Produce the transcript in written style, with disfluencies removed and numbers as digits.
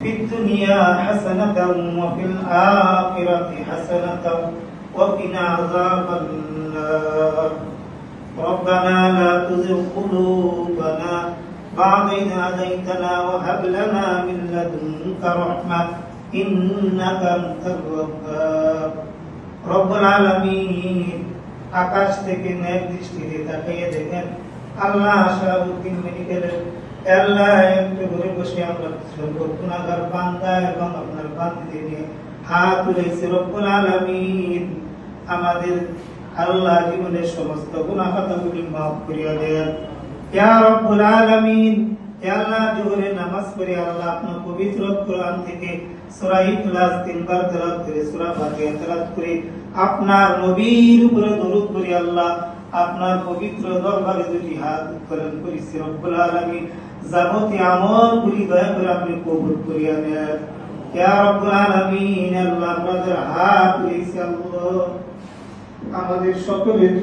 في الدنيا حسنة وفي الآخرة حسنة وقنا عذاب النار ربنا لا تزغ قلوبنا بعد إذ هديتنا وهب لنا من لدنك رحمة إنك أنت الوهاب رب العالمين আকাশ থেকে ন্যায় দৃষ্টিতে তাকিয়ে দেখেন আল্লাহ শাহাবুদ্দিন মেডিকেলের আল্লাহ একটু ঘরে বসে আমরা গুনাহগার বান্দা এবং আপনার বান্দিদের নিয়ে হাত তুলেছি রব্বুল আলামিন আমাদের আল্লাহ জীবনের সমস্ত গুনাহ খাতাগুলি মাফ করিয়া দেন ইয়া রব্বুল আলামিন ইয়া আল্লাহ জোহরে নামাজ পড়ে আল্লাহ আপনার পবিত্র কোরআন থেকে সূরা ইখলাস তিনবার তেলাওয়াত করে সূরা ফাতিহা তেলাওয়াত করে আপনার নবীর উপরে দরুদ পড়ে আল্লাহ আপনার পবিত্র দরবারে দুটি হাত উত্তোলন করেছি রব্বুল আলামিন যাবতীয় আমলগুলি দয়া করে আপনি কবুল করিয়া নেন ইয়া রব্বুল আলামিন আল্লাহ আমাদের হাত তুলেছি আল্লাহ আমাদের সকলের